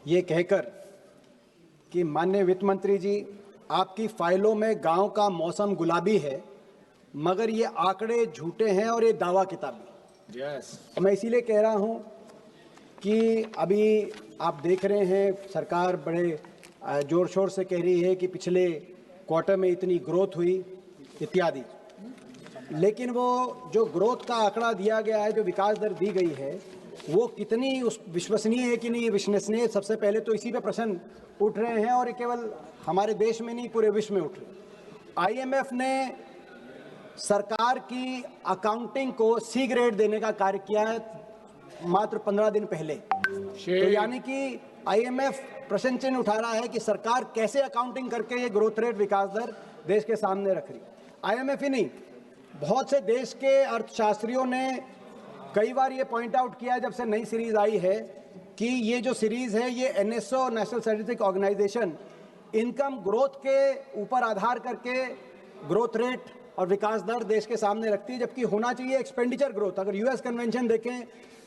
ये कहकर कि माननीय वित्त मंत्री जी, आपकी फाइलों में गांव का मौसम गुलाबी है, मगर ये आंकड़े झूठे हैं और ये दावा किताबी। मैं इसीलिए कह रहा हूं कि अभी आप देख रहे हैं सरकार बड़े जोर शोर से कह रही है कि पिछले क्वार्टर में इतनी ग्रोथ हुई इत्यादि, लेकिन वो जो ग्रोथ का आंकड़ा दिया गया है, जो विकास दर दी गई है, वो कितनी उस विश्वसनीय है कि नहीं विश्वसनीय, सबसे पहले तो इसी पे प्रश्न उठ रहे हैं। और ये केवल हमारे देश में नहीं, पूरे विश्व में उठ रहे। आईएमएफ ने सरकार की अकाउंटिंग को सी ग्रेड देने का कार्य किया है मात्र 15 दिन पहले। तो यानी कि आईएमएफ प्रश्न चिन्ह उठा रहा है कि सरकार कैसे अकाउंटिंग करके ये ग्रोथ रेट, विकास दर देश के सामने रख रही। आईएमएफ ही नहीं, बहुत से देश के अर्थशास्त्रियों ने कई बार ये पॉइंट आउट किया जब से नई सीरीज आई है कि ये जो सीरीज है ये NSO, national statistics organisation, income growth के ऊपर आधार करके ग्रोथ रेट और विकास दर देश के सामने रखती है, जबकि होना चाहिए एक्सपेंडिचर ग्रोथ। अगर यूएस कन्वेंशन देखें,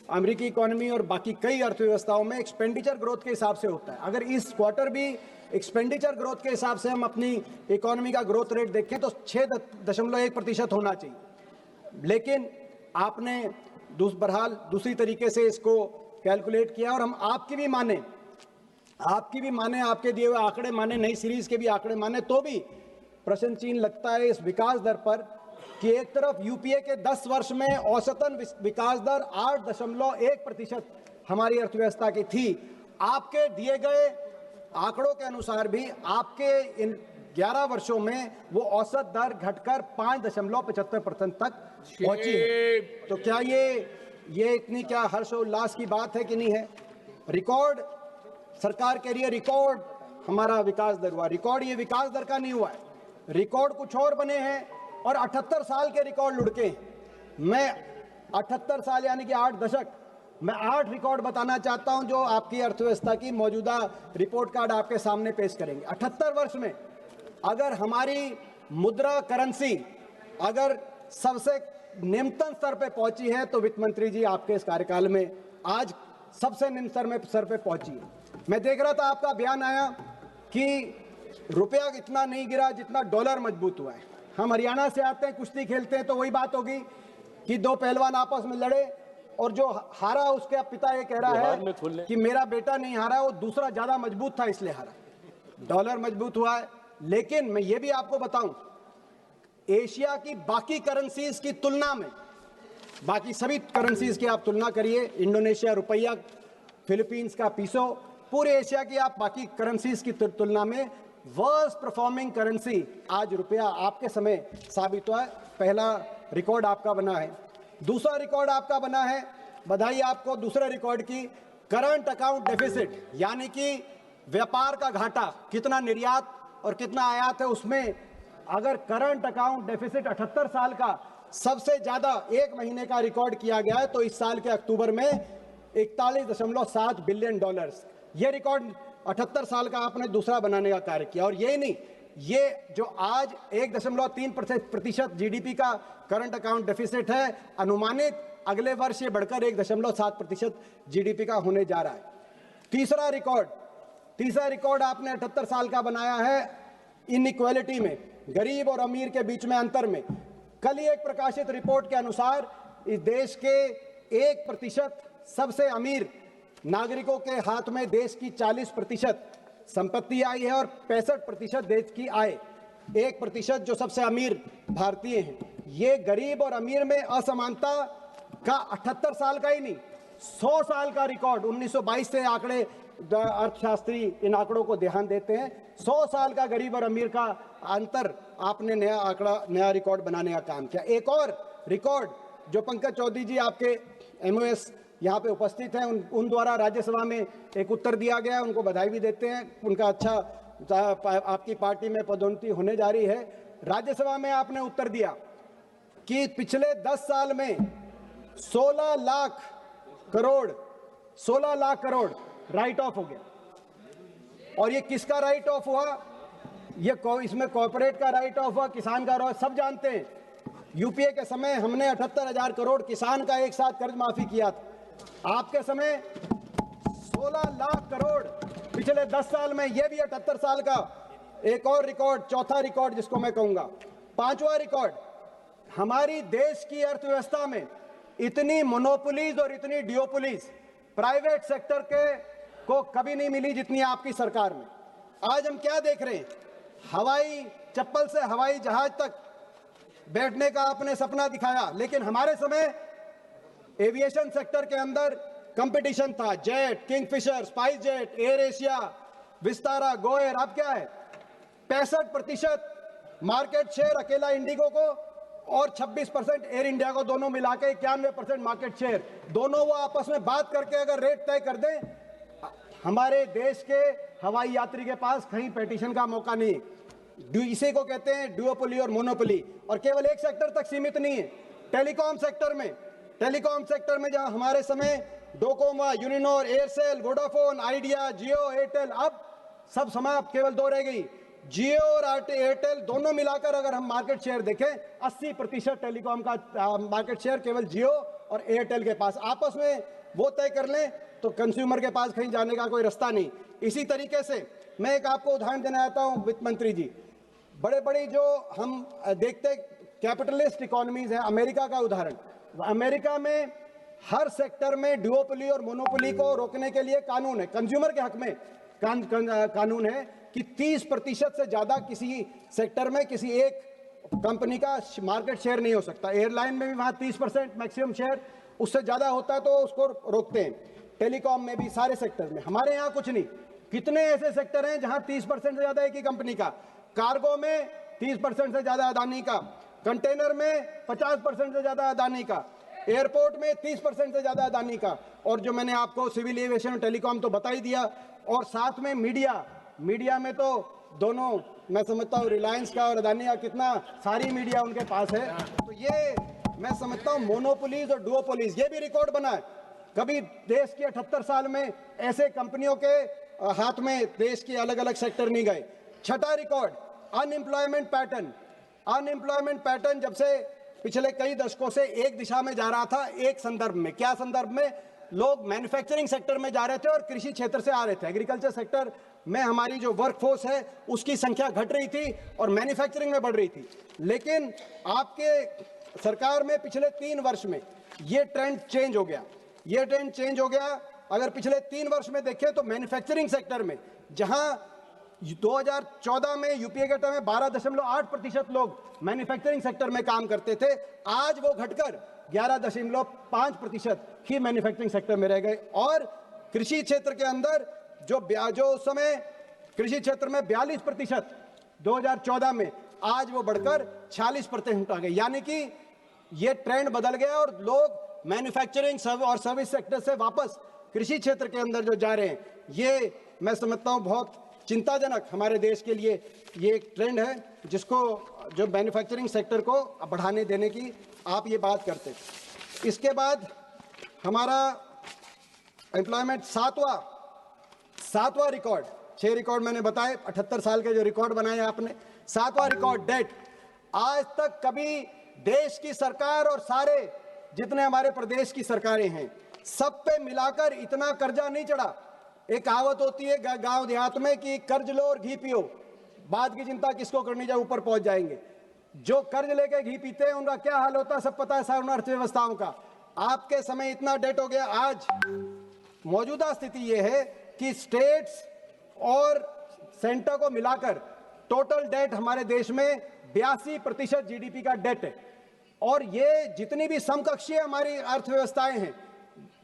अमेरिकी इकोनॉमी और बाकी कई अर्थव्यवस्थाओं में एक्सपेंडिचर ग्रोथ के हिसाब से होता है। अगर इस क्वार्टर भी एक्सपेंडिचर ग्रोथ के हिसाब से हम अपनी इकोनॉमी का ग्रोथ रेट देखें तो 6.1% होना चाहिए, लेकिन आपने बहरहाल दूसरी तरीके से इसको कैलकुलेट किया। और हम आपकी भी माने, आपके दिए हुए आंकड़े माने, नई सीरीज के भी आंकड़े माने, तो भी प्रश्न चिन्ह लगता है इस विकास दर पर कि एक तरफ यूपीए के 10 वर्ष में औसतन विकास दर 8.1% हमारी अर्थव्यवस्था की थी। आपके दिए गए आंकड़ों के अनुसार भी आपके इन 11 वर्षों में वो औसत दर घटकर 5.75% तक पहुंची है। तो क्या ये इतनी क्या हर्ष और उल्लास की बात है कि नहीं है? रिकॉर्ड सरकार कह रही है, रिकॉर्ड हमारा विकास दर हुआ। रिकॉर्ड ये विकास दर का नहीं हुआ है, रिकॉर्ड कुछ और बने हैं और 78 साल के रिकॉर्ड लुढ़के हैं। मैं 78 साल यानी कि 8 दशक, मैं 8 रिकॉर्ड बताना चाहता हूं जो आपकी अर्थव्यवस्था की मौजूदा रिपोर्ट कार्ड आपके सामने पेश करेंगे। 78 वर्ष में अगर हमारी मुद्रा करेंसी अगर सबसे निम्नतम स्तर पे पहुंची है तो वित्त मंत्री जी आपके इस कार्यकाल में आज सबसे निम्न स्तर पे पहुंची है। मैं देख रहा था आपका बयान आया कि रुपया इतना नहीं गिरा जितना डॉलर मजबूत हुआ है। हम हरियाणा से आते हैं, कुश्ती खेलते हैं, तो वही बात होगी कि 2 पहलवान आपस में लड़े और जो हारा उसके पिता ये कह रहा है कि मेरा बेटा नहीं हारा, वो दूसरा ज्यादा मजबूत था इसलिए हारा। डॉलर मजबूत हुआ है, लेकिन मैं ये भी आपको बताऊं, एशिया की बाकी करेंसीज की तुलना में, बाकी सभी करेंसीज की आप तुलना करिए, इंडोनेशिया रुपया, फिलीपींस का पीसो, पूरे एशिया की आप बाकी करेंसीज की तुलना में वर्स्ट परफॉर्मिंग करेंसी आज रुपया आपके समय साबित हुआ है। पहला रिकॉर्ड आपका बना है। दूसरा रिकॉर्ड आपका बना है, बधाई आपको दूसरे रिकॉर्ड की, करंट अकाउंट डेफिसिट, यानी कि व्यापार का घाटा, कितना निर्यात और कितना आयात है उसमें अगर करंट अकाउंट डेफिसिट 78 साल का सबसे ज्यादा एक महीने का रिकॉर्ड किया गया है तो इस साल के अक्टूबर में 41.7 बिलियन डॉलर्स। ये रिकॉर्ड 78 साल का आपने दूसरा बनाने का कार्य किया। और यही नहीं, ये जो आज 1.3% जीडीपी का करंट अकाउंट डेफिसिट है, अनुमानित अगले वर्ष ये बढ़कर 1.7% जीडीपी का होने जा रहा है। तीसरा रिकॉर्ड आपने 78 साल का बनाया है इनइक्वालिटी में, गरीब और अमीर के बीच में अंतर में। कल ही एक प्रकाशित रिपोर्ट के अनुसार इस देश के 1% सबसे अमीर नागरिकों के हाथ में देश की 40% संपत्ति आई है और 65% देश की आय। 1% जो सबसे अमीर भारतीय हैं। ये गरीब और अमीर में असमानता का 78 साल का ही नहीं, 100 साल का रिकॉर्ड, 1922 से आंकड़े अर्थशास्त्री इन आंकड़ों को ध्यान देते हैं। 100 साल का गरीब और अमीर का अंतर आपने नया रिकॉर्ड बनाने का काम किया। एक और रिकॉर्ड जो पंकज चौधरी जी आपके एमओएस यहाँ पे उपस्थित हैं, उन द्वारा राज्यसभा में एक उत्तर दिया गया है, उनको बधाई भी देते हैं। उनका अच्छा आपकी पार्टी में पदोन्नति होने जा रही है। राज्यसभा में आपने उत्तर दिया कि पिछले 10 साल में 16 लाख करोड़ राइट ऑफ हो गया। और ये किसका राइट ऑफ हुआ? ये इसमें कॉर्पोरेट का राइट ऑफ हुआ, किसान का, सब जानते हैं। यूपीए के समय हमने 78,000 करोड़ किसान का एक साथ कर्ज माफी किया था। आपके समय 16 लाख करोड़ पिछले 10 साल में, ये भी 78 साल का एक और रिकॉर्ड, चौथा रिकॉर्ड जिसको मैं कहूंगा, पांचवा रिकॉर्ड, हमारी देश की अर्थव्यवस्था में इतनी मोनोपोलीज और इतनी डियोपोलीज प्राइवेट सेक्टर के को कभी नहीं मिली जितनी आपकी सरकार में। आज हम क्या देख रहे हैं, हवाई चप्पल से हवाई जहाज तक बैठने का आपने सपना दिखाया, लेकिन हमारे समय एविएशन सेक्टर के अंदर कंपटीशन था। Jet, Kingfisher, spice jet, air Asia, Vistara, Go Air. अब क्या है, 65% मार्केट शेयर अकेला इंडिगो को और 26% एयर इंडिया को, दोनों मिला के 91% मार्केट शेयर। दोनों वो आपस में बात करके अगर रेट तय कर दें, हमारे देश के हवाई यात्री के पास कहीं पेटिशन का मौका नहीं। इसी को कहते हैं ड्यूओपोली और मोनोपोली। और केवल एक सेक्टर तक सीमित नहीं है, टेलीकॉम सेक्टर में जहां हमारे समय डोकोमा, यूनिनोर, एयरसेल, वोडाफोन, आइडिया, जियो, एयरटेल, अब सब समाप्त, केवल दो रह गई। जियो और एयरटेल दोनों मिलाकर अगर हम मार्केट शेयर देखें, 80% टेलीकॉम का मार्केट शेयर केवल जियो और एयरटेल के पास। आपस में वो तय कर लें तो कंज्यूमर के पास कहीं जाने का कोई रास्ता नहीं। इसी तरीके से मैं एक आपको उदाहरण देना चाहता हूं, वित्त मंत्री जी, बड़े बड़ी जो हम देखते कैपिटलिस्ट इकोनॉमीज है, अमेरिका का उदाहरण, अमेरिका में हर सेक्टर में ड्यूओपोली और मोनोपोली को रोकने के लिए कानून है, कंज्यूमर के हक में कानून है कि 30% से ज्यादा किसी सेक्टर में किसी एक कंपनी का मार्केट शेयर नहीं हो सकता। एयरलाइन में भी वहां 30% मैक्सिमम शेयर, उससे ज्यादा होता है तो उसको रोकते हैं। टेलीकॉम में भी, सारे सेक्टर में। हमारे यहाँ कुछ नहीं। कितने ऐसे सेक्टर हैं जहां 30% से ज्यादा एक ही कंपनी का, कार्गो में 30% से ज्यादा अदानी का, कंटेनर में 50% से ज्यादा अदानी का, एयरपोर्ट में 30% से ज्यादा अदानी का। और जो मैंने आपको सिविल एविएशन और टेलीकॉम तो बता ही दिया। और साथ में मीडिया में तो दोनों, मैं समझता हूँ रिलायंस का और अदानी का कितना सारी मीडिया उनके पास है। तो ये मैं समझता हूँ मोनोपोलीज और डुओपोलीज, ये भी रिकॉर्ड बना है। कभी देश के 78 साल में ऐसे कंपनियों के हाथ में देश के अलग अलग सेक्टर नहीं गए। छठा रिकॉर्ड, अनएम्प्लॉयमेंट पैटर्न जब से पिछले कई दशकों से एक दिशा में जा रहा था, एक संदर्भ में। क्या संदर्भ में? लोग मैन्युफैक्चरिंग सेक्टर में जा रहे थे और कृषि क्षेत्र से आ रहे थे। एग्रीकल्चर सेक्टर में हमारी जो वर्कफोर्स है उसकी संख्या घट रही थी और मैन्युफैक्चरिंग में बढ़ रही थी। लेकिन आपके सरकार में पिछले 3 वर्ष में ये ट्रेंड चेंज हो गया। अगर पिछले 3 वर्ष में देखें तो मैन्युफैक्चरिंग सेक्टर में, जहां 2014 में यूपीए के टाइम में 12.8% लोग मैन्युफैक्चरिंग सेक्टर में काम करते थे, आज वो घटकर 11.5% ही मैन्युफैक्चरिंग सेक्टर में रह गए। और कृषि क्षेत्र के अंदर जो उस समय कृषि क्षेत्र में 42% 2014 में, आज वो बढ़कर 46% आ गए। यानी कि ये ट्रेंड बदल गया और लोग मैन्युफैक्चरिंग और सर्विस सेक्टर से वापस कृषि क्षेत्र के अंदर जो जा रहे हैं, ये मैं समझता हूं बहुत चिंताजनक हमारे देश के लिए ये एक ट्रेंड है, जिसको जो मैन्युफैक्चरिंग सेक्टर को बढ़ाने देने की आप ये बात करते हैं। इसके बाद हमारा एम्प्लॉयमेंट सातवां रिकॉर्ड, 6 रिकॉर्ड मैंने बताए, 78 साल के जो रिकॉर्ड बनाए आपने। 7वां रिकॉर्ड, डेट। आज तक कभी देश की सरकार और सारे जितने हमारे प्रदेश की सरकारें हैं, सब पे मिलाकर इतना कर्जा नहीं चढ़ा। एक कहावत होती है गांव देहात में कि कर्ज लो और घी पियो, बाद की चिंता किसको करनी, जब ऊपर पहुंच जाएंगे। जो कर्ज लेके घी पीते हैं उनका क्या हाल होता है सब पता है, सारी अर्थव्यवस्थाओं का। आपके समय इतना डेट हो गया। आज मौजूदा स्थिति यह है कि स्टेट्स और सेंटर को मिलाकर टोटल डेट हमारे देश में 82% जीडीपी का डेट है। और ये जितनी भी समकक्षीय हमारी अर्थव्यवस्थाएं हैं,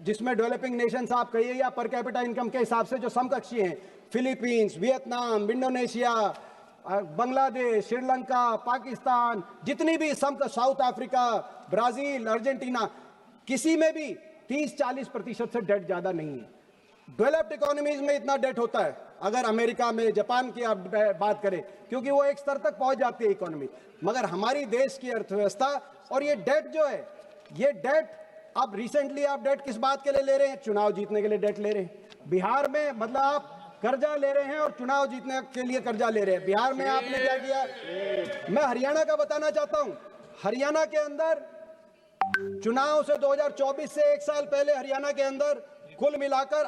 जिसमें डेवलपिंग नेशंस आप कहिए या पर कैपिटा इनकम के हिसाब से जो समकक्षीय हैं, Philippines, Vietnam, Indonesia, Bangladesh, Sri Lanka, Pakistan, जितनी भी साउथ अफ्रीका, ब्राजील, अर्जेंटीना, किसी में भी 30-40% से डेट ज्यादा नहीं है। डेवलप्ड इकोनॉमीज में इतना डेट होता है, अगर अमेरिका में, जापान की आप बात करें, क्योंकि वो एक स्तर तक पहुंच जाती है इकोनॉमी। मगर हमारी देश की अर्थव्यवस्था और ये डेट जो है, ये डेट अब रिसेंटली आप डेट किस बात के लिए ले रहे हैं? चुनाव जीतने के लिए डेट ले रहे हैं। बिहार में मतलब आप कर्जा ले रहे हैं और चुनाव जीतने के लिए कर्जा ले रहे हैं। बिहार में आपने क्या किया? मैं हरियाणा का बताना चाहता हूं। हरियाणा के अंदर चुनाव से 2024 से 1 साल पहले हरियाणा के अंदर कुल मिलाकर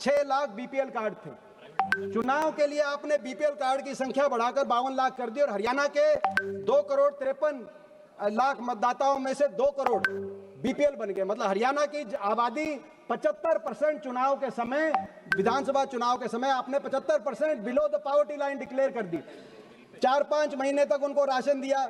6 लाख बीपीएल कार्ड थे। चुनाव के लिए आपने बीपीएल कार्ड की संख्या बढ़ाकर 52 लाख कर दी और हरियाणा के 2,53,00,000 मतदाताओं में से 2 करोड़ बीपीएल बन गए। मतलब हरियाणा की आबादी 75% चुनाव के समय, विधानसभा चुनाव के समय आपने 75% below the poverty line declare कर दी। 4-5 महीने तक उनको राशन दिया,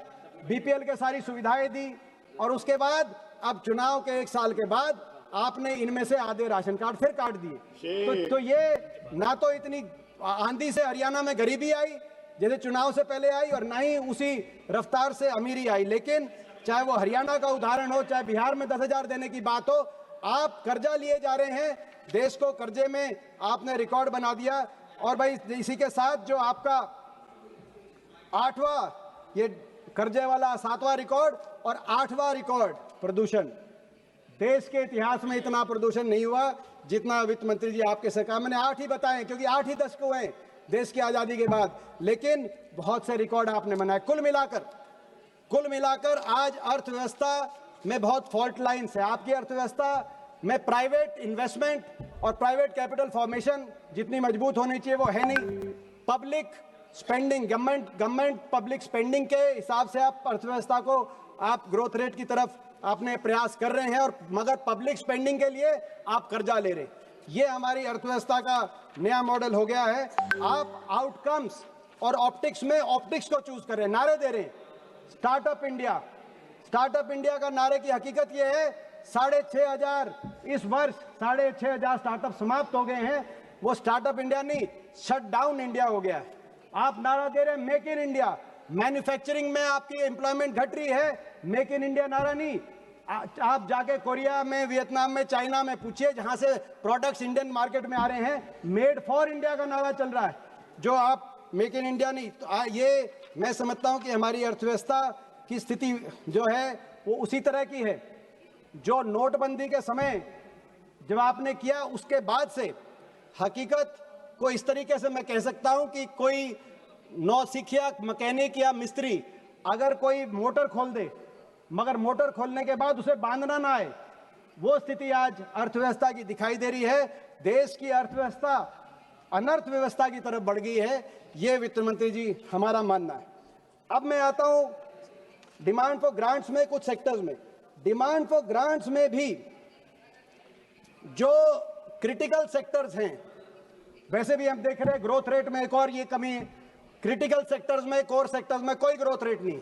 बीपीएल के सारी सुविधाएं दी और उसके बाद अब चुनाव के 1 साल के बाद आपने इनमें से आधे राशन कार्ड फिर काट दिए। तो ये ना तो इतनी आंधी से हरियाणा में गरीबी आई जैसे चुनाव से पहले आई और ना ही उसी रफ्तार से अमीरी आई। लेकिन चाहे वो हरियाणा का उदाहरण हो, चाहे बिहार में 10,000 देने की बात हो, आप कर्जा लिए जा रहे हैं, देश को कर्जे में आपने रिकॉर्ड बना दिया। और भाई इसी के साथ जो आपका 8वां ये कर्जे वाला 7वां रिकॉर्ड और 8वां रिकॉर्ड प्रदूषण। देश के इतिहास में इतना प्रदूषण नहीं हुआ जितना वित्त मंत्री जी आपके सरकार, मैंने 8 ही बताए क्योंकि 8 ही दशक हुए देश की आजादी के बाद, लेकिन बहुत से रिकॉर्ड आपने बनाए। कुल मिलाकर आज अर्थव्यवस्था में बहुत फॉल्ट लाइन्स है। आपकी अर्थव्यवस्था में प्राइवेट इन्वेस्टमेंट और प्राइवेट कैपिटल फॉर्मेशन जितनी मजबूत होनी चाहिए वो है नहीं। Public spending, government public spending के हिसाब से आप अर्थव्यवस्था को आप ग्रोथ रेट की तरफ आपने प्रयास कर रहे हैं और मगर पब्लिक स्पेंडिंग के लिए आप कर्जा ले रहे हैं। ये हमारी अर्थव्यवस्था का नया मॉडल हो गया है। आप आउटकम्स और ऑप्टिक्स में ऑप्टिक्स को चूज कर रहे हैं, नारे दे रहे हैं। स्टार्टअप इंडिया का नारे की हकीकत यह है 6,500 इस वर्ष 6,500 स्टार्टअप समाप्त हो गए हैं। वो स्टार्टअप इंडिया नहीं, शट डाउन इंडिया हो गया है। आप नारा दे रहे हैं मेक इन इंडिया, मैन्युफैक्चरिंग में आपकी एम्प्लॉयमेंट घट रही है, मेक इन इंडिया नारा नहीं। आप जाके कोरिया में, वियतनाम में, चाइना में पूछिए जहां से प्रोडक्ट्स इंडियन मार्केट में आ रहे हैं, मेड फॉर इंडिया का नारा चल रहा है, जो आप मेक इन इंडिया नहीं। तो ये मैं समझता हूं कि हमारी अर्थव्यवस्था की स्थिति जो है वो उसी तरह की है जो नोटबंदी के समय जब आपने किया, उसके बाद से हकीकत को इस तरीके से मैं कह सकता हूं कि कोई नौसिखिया मैकेनिक या मिस्त्री अगर कोई मोटर खोल दे मगर मोटर खोलने के बाद उसे बांधना ना आए, वो स्थिति आज अर्थव्यवस्था की दिखाई दे रही है। देश की अर्थव्यवस्था अनर्थ व्यवस्था की तरफ बढ़ गई है, ये वित्त मंत्री जी हमारा मानना है। अब मैं आता हूं डिमांड फॉर ग्रांट्स में। कुछ सेक्टर्स में डिमांड फॉर ग्रांट्स में भी जो क्रिटिकल सेक्टर्स हैं, वैसे भी हम देख रहे हैं ग्रोथ रेट में एक और ये कमी है। क्रिटिकल सेक्टर्स में, कोर सेक्टर्स में कोई ग्रोथ रेट नहीं,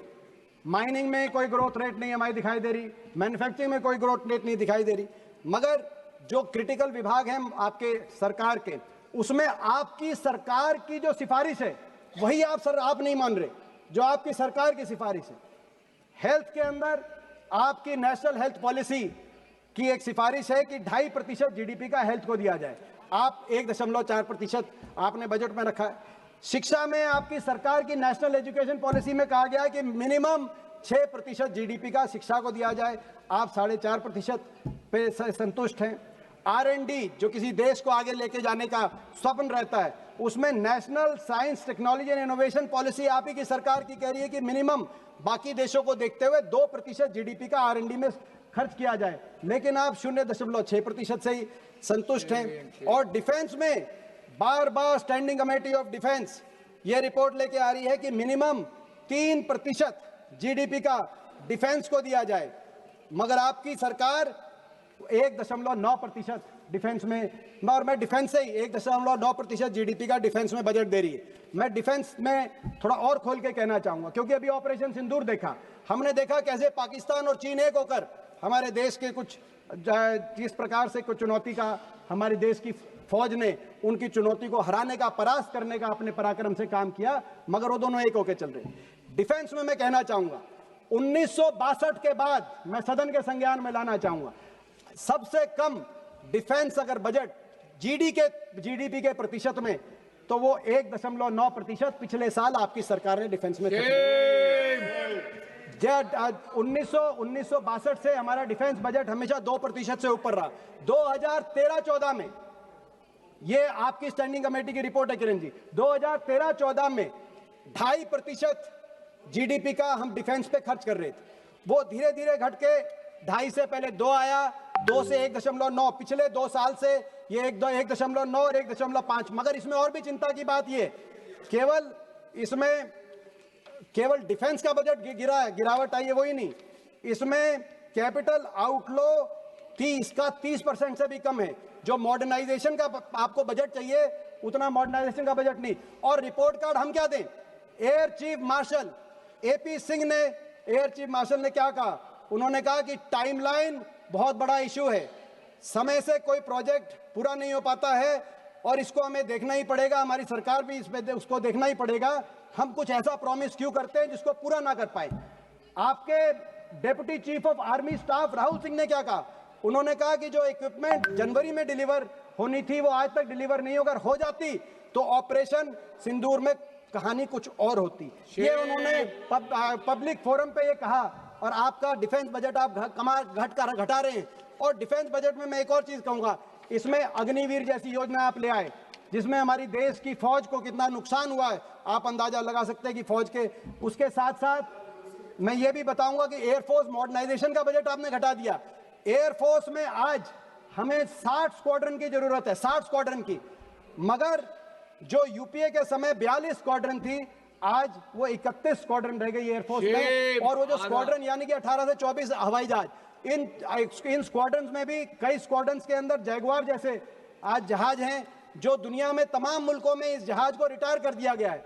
माइनिंग में कोई ग्रोथ रेट नहीं हमारी दिखाई दे रही, मैन्युफैक्चरिंग में कोई ग्रोथ रेट नहीं दिखाई दे रही। मगर जो क्रिटिकल विभाग हैं आपके सरकार के, उसमें आपकी सरकार की जो सिफारिश है वही आप नहीं मान रहे, जो आपकी सरकार की सिफारिश है। हेल्थ के अंदर आपकी नेशनल हेल्थ पॉलिसी की एक सिफारिश है कि 2.5% जीडीपी का हेल्थ को दिया जाए, आप 1.4% आपने बजट में रखा है। शिक्षा में आपकी सरकार की नेशनल एजुकेशन पॉलिसी में कहा गया है कि मिनिमम 6% जीडीपी का शिक्षा को दिया जाए, आप 4.5% पे संतुष्ट हैं। R&D जो किसी देश को आगे लेके जाने का स्वप्न रहता है, उसमें national science technology and innovation policy आप ही की सरकार की कह रही है कि मिनिमम बाकी देशों को देखते हुए 2% जीडीपी का R&D में खर्च किया जाए, लेकिन आप 0.6% से ही संतुष्ट हैं। और डिफेंस में बार बार स्टैंडिंग कमेटी ऑफ डिफेंस ये रिपोर्ट लेके आ रही है कि मिनिमम 3% जीडीपी का डिफेंस को दिया जाए, मगर आपकी सरकार 1.9% डिफेंस में, और मैं डिफेंस से ही 1.9% जीडीपी का डिफेंस में बजट दे रही है। मैं डिफेंस में थोड़ा और खोल के कहना चाहूंगा, क्योंकि अभी ऑपरेशन सिंदूर देखा, हमने देखा कैसे पाकिस्तान और चीन एक होकर हमारे देश के कुछ जिस प्रकार से कुछ चुनौती का हमारे देश की फौज ने उनकी चुनौती को हराने का, परास्त करने का अपने पराक्रम से काम किया, मगर वो दोनों एक होकर चल रहे। डिफेंस में मैं कहना चाहूंगा 1962 के बाद मैं सदन के संज्ञान में लाना चाहूंगा, सबसे कम डिफेंस अगर बजट जीडीपी के प्रतिशत में, तो वो 1.9% पिछले साल आपकी सरकार ने डिफेंस में 1962 से हमारा डिफेंस बजट हमेशा 2% से ऊपर रहा। 2013-14 में, ये आपकी स्टैंडिंग कमेटी की रिपोर्ट है किरण जी, 2013-14 में 2.5% जीडीपी का हम डिफेंस पे खर्च कर रहे थे। वो धीरे धीरे घट के 2.5 से पहले 2 आया, 2 से 1.9, पिछले 2 साल से ये 1.9 और 1.5। मगर इसमें और भी चिंता की बात ये, केवल डिफेंस का बजट गिरा है, गिरावट आई है वही नहीं, इसमें कैपिटल आउटफ्लो 30% से भी कम है। जो मॉडर्नाइजेशन का आपको बजट चाहिए उतना मॉडर्नाइजेशन का बजट नहीं। और रिपोर्ट कार्ड हम क्या दें? Air chief marshal AP Singh ने, एयर चीफ मार्शल ने क्या कहा? उन्होंने कहा कि टाइमलाइन बहुत बड़ा इशू है, समय से कोई प्रोजेक्ट पूरा नहीं हो पाता है और इसको हमें देखना ही पड़ेगा, हमारी सरकार भी इस पे उसको देखना ही पड़ेगा। हम कुछ ऐसा प्रॉमिस क्यों करते हैं जिसको पूरा ना कर पाए? आपके deputy chief of army staff Rahul Singh ने क्या कहा? उन्होंने कहा कि जो इक्विपमेंट जनवरी में डिलीवर होनी थी वो आज तक डिलीवर नहीं होकर हो जाती तो ऑपरेशन सिंदूर में कहानी कुछ और होती। ये उन्होंने पब्लिक फोरम पे ये कहा। और आपका डिफेंस बजट आप घटा रहे हैं। और डिफेंस बजट में मैं एक और चीज कहूंगा, इसमें अग्निवीर जैसी योजना आप ले आए जिसमें हमारी देश की फौज को कितना नुकसान हुआ है आप अंदाजा लगा सकते हैं कि फौज के। उसके साथ साथ मैं ये भी बताऊंगा कि एयरफोर्स मॉडर्नाइजेशन का बजट आपने घटा दिया। एयरफोर्स में आज हमें 60 स्क्वाड्रन की जरूरत है, 60 स्क्वाड्रन की, मगर जो यूपीए के समय 42 स्क्वाड्रन थी आज वो 31 स्क्वाड्रन रह गई एयरफोर्स में। और वो जो स्क्वाड्रन यानी कि 18 से 24 हवाई जहाज, इन स्क्वाड्रन में भी कई स्क्वाड्रन के अंदर जैगुआर जैसे आज जहाज हैं जो दुनिया में तमाम मुल्कों में इस जहाज को रिटायर कर दिया गया है।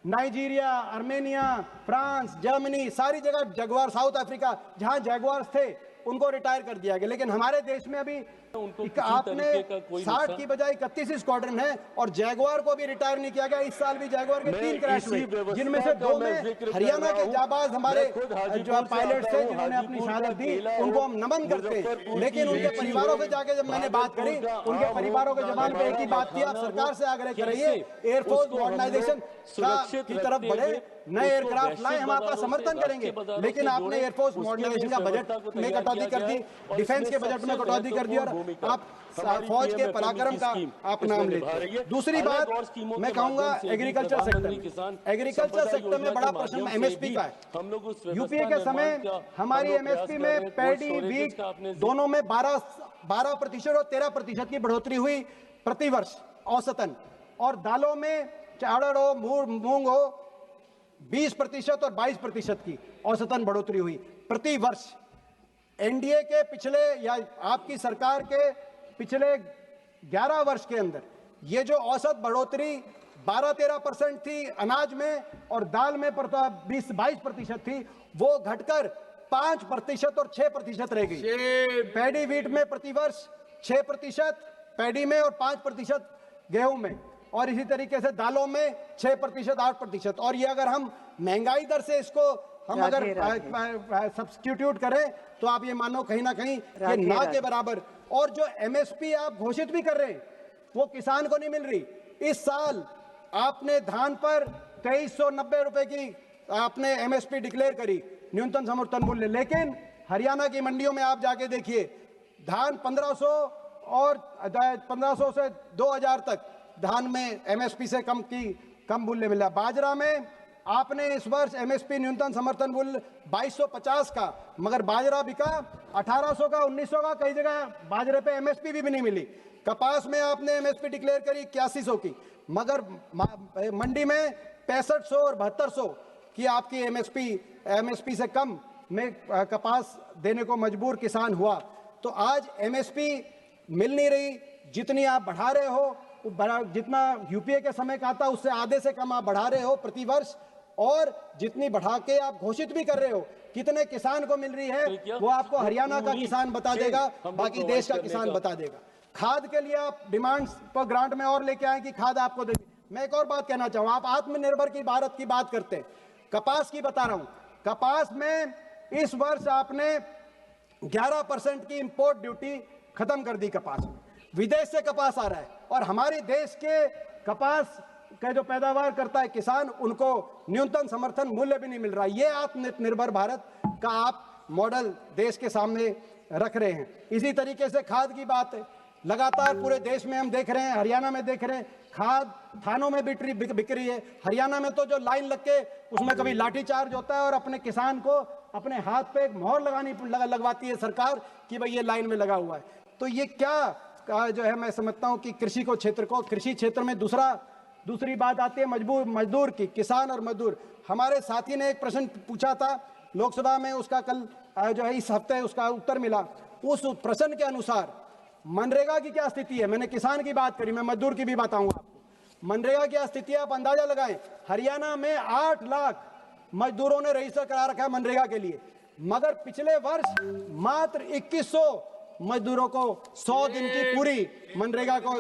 नाइजीरिया, आर्मेनिया, फ्रांस, जर्मनी, सारी जगह जैगुआर, साउथ अफ्रीका जहां जैगुआर्स थे उनको रिटायर कर दिया गया। लेकिन हमारे देश में अभी आपने 60 की बजाय 31 स्क्वाड्रन है और जैगुआर को भी रिटायर नहीं किया गया। इस साल भी जैगुआर के 3 क्रैश हुए जिनमें से 2 में हरियाणा के जाबाज हमारे जो पायलट थे जिन्होंने अपनी शहादत दी उनको हम नमन करते हैं। लेकिन उनके परिवारों से जाके जब मैंने बात करी, उनके परिवारों के जवान पे एक ही बात किया, सरकार से आग्रह कर रही है एयरफोर्स मॉडर्नाइजेशन की तरफ बढ़े, नए एयरक्राफ्ट लाए, हम आपका समर्थन करेंगे। लेकिन आपने एयरफोर्स मॉडर्नाइजेशन का बजट में कटौती कर दी, डिफेंस के बजट में कटौती कर दी और आप फौज के पराक्रम का आप नाम लेते। दूसरी बात मैं कहूंगा एग्रीकल्चर सेक्टर में बड़ा प्रश्न एमएसपी का है। यूपीए के समय हमारी एमएसपी में पैडी, वीट दोनों में 12% और 13% की बढ़ोतरी हुई प्रति वर्ष औसतन। और दालों में चावल हो, मूंग हो 20% और 22% की औसतन बढ़ोतरी हुई प्रति वर्ष। एनडीए के पिछले या आपकी सरकार के पिछले 11 वर्ष के अंदर ये जो औसत बढ़ोतरी 12-13% थी अनाज में और दाल में 20-22% थी, वो घटकर 5% और 6% रह गई। पैडी वीट में प्रतिवर्ष 6% पैडी में और 5% गेहूं में, और इसी तरीके से दालों में 6%, 8%। और ये अगर हम महंगाई दर से इसको हम अगर सब्स्टिट्यूट करें तो आप ये मानो कहीं ना कहीं ये ना के बराबर। और जो एमएसपी आप घोषित भी कर रहे हैं वो किसान को नहीं मिल रही। इस साल आपने धान पर 2390 रुपए की आपने एमएसपी डिक्लेयर करी, न्यूनतम समर्थन मूल्य, लेकिन हरियाणा की मंडियों में आप जाके देखिए धान 1500 और 1500 से 2000 तक धान में एमएसपी से कम मूल्य मिला। बाजरा में आपने इस वर्ष एमएसपी न्यूनतम समर्थन मूल्य 2250 का, मगर बाजरा बिका 1800 का, 1900 का, कई जगह बाजरे पे एमएसपी भी नहीं मिली। कपास में आपने एमएसपी डिक्लेयर करी 8100 की, मगर मंडी में 6500 और 7200 की आपकी एमएसपी से कम में कपास देने को मजबूर किसान हुआ। तो आज एमएसपी मिल नहीं रही, जितनी आप बढ़ा रहे हो जितना यूपीए के समय का था उससे आधे से कम आप बढ़ा रहे हो प्रति वर्ष, और जितनी बढ़ा के आप घोषित भी कर रहे हो कितने किसान को मिल रही है वो आपको हरियाणा का किसान बता देगा, बाकी देश का किसान बता देगा। खाद के लिए आप डिमांड्स पर ग्रांट में और लेके आए कि खाद आपको देंगे। मैं एक और बात कहना चाहूँ, आप आत्मनिर्भर की भारत की बात करते हैं, कपास की बता रहा हूँ। कपास में इस वर्ष आपने 11% की इंपोर्ट ड्यूटी खत्म कर दी। कपास में विदेश से कपास आ रहा है और हमारे देश के कपास का जो पैदावार करता है किसान, उनको न्यूनतम समर्थन मूल्य भी नहीं मिल रहा। ये आत्मनिर्भर भारत का आप मॉडल देश के सामने रख रहे हैं। इसी तरीके से खाद की बात है, लगातार पूरे देश में हम देख रहे हैं, हरियाणा में देख रहे हैं, खाद थानों में बिक रही है। हरियाणा में तो जो लाइन लग के उसमें कभी लाठीचार्ज होता है और अपने किसान को अपने हाथ पे एक मोहर लगवाती है सरकार कि भाई ये लाइन में लगा हुआ है। तो ये क्या जो है, मैं समझता हूं कि कृषि क्षेत्र में दूसरी बात आती है मजदूर की, किसान और मजदूर। हमारे साथी ने एक प्रश्न पूछा था लोकसभा में, उसका कल जो है इस हफ्ते उसका उत्तर मिला। उस प्रश्न के अनुसार मनरेगा की क्या स्थिति है, मैंने किसान की बात करी, मैं मजदूर की भी बताऊंगा आपको। मनरेगा की स्थिति आप अंदाजा लगाएं, हरियाणा में 8 लाख मजदूरों ने रजिस्टर करा रखा है मनरेगा के लिए, मगर पिछले वर्ष मात्र 2100 मजदूरों को 100 दिन की पूरी मनरेगा को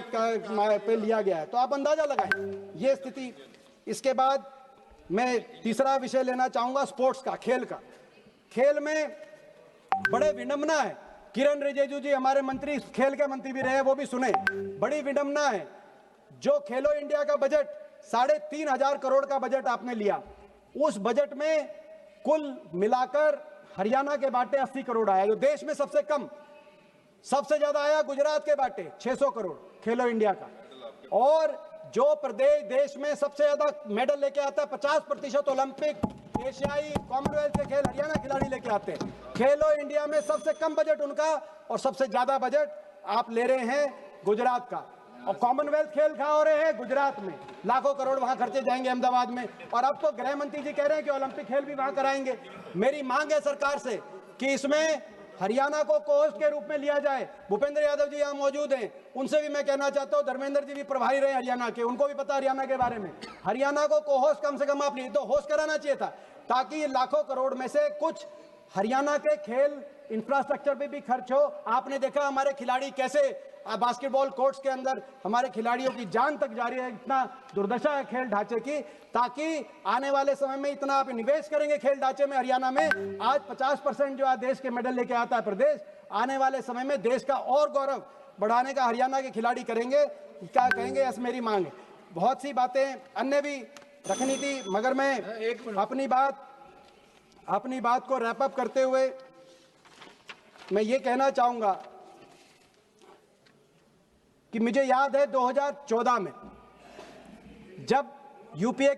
पे लिया गया है। तो आप अंदाजा लगाएं ये स्थिति। इसके बाद मैं तीसरा विषय लेना चाहूंगा स्पोर्ट्स का, खेल का। खेल में बड़े विडंबना है, किरण रिजिजू जी हमारे मंत्री, खेल के मंत्री भी रहे, वो भी सुने, बड़ी विडंबना है। जो खेलो इंडिया का बजट 3,500 करोड़ का बजट आपने लिया, उस बजट में कुल मिलाकर हरियाणा के बाटे 80 करोड़ आया, जो देश में सबसे कम। सबसे ज्यादा आया गुजरात के बाटे 600 करोड़ खेलो इंडिया का। और जो प्रदेश देश में सबसे ज्यादा मेडल लेके आता है, 50% ओलंपिक, एशियाई, कॉमनवेल्थ के खेल हरियाणा खिलाड़ी लेके आते हैं। खेलो इंडिया में सबसे कम बजट उनका और सबसे ज्यादा बजट आप ले रहे हैं गुजरात का। और कॉमनवेल्थ खेल कहाँ हो रहे हैं? गुजरात में। लाखों करोड़ वहां खर्चे जाएंगे अहमदाबाद में। और अब तो गृह मंत्री जी कह रहे हैं कि ओलंपिक खेल भी वहां कराएंगे। मेरी मांग है सरकार से कि इसमें हरियाणा को कोहोस्ट के रूप में लिया जाए। भूपेंद्र यादव जी यहाँ मौजूद हैं, उनसे भी मैं कहना चाहता हूँ, धर्मेंद्र जी भी प्रभारी रहे हरियाणा के, उनको भी पता हरियाणा के बारे में। हरियाणा को कोहोस्ट कम से कम आप नहीं तो होस्ट कराना चाहिए था, ताकि ये लाखों करोड़ में से कुछ हरियाणा के खेल इंफ्रास्ट्रक्चर पे भी खर्च हो। आपने देखा हमारे खिलाड़ी कैसे बास्केटबॉल कोर्ट्स के अंदर, हमारे खिलाड़ियों की जान तक जा रही है, इतना दुर्दशा है खेल ढांचे की। ताकि आने वाले समय में इतना आप निवेश करेंगे खेल ढांचे में हरियाणा में, आज 50% जो आज देश के मेडल लेके आता है प्रदेश, आने वाले समय में देश का और गौरव बढ़ाने का हरियाणा के खिलाड़ी करेंगे। क्या कहेंगे, ऐसी मेरी मांग है। बहुत सी बातें अन्य भी रखनी थी, मगर मैं अपनी बात को रैप अप करते हुए मैं ये कहना चाहूंगा कि मुझे याद है 2014 में जब यूपीए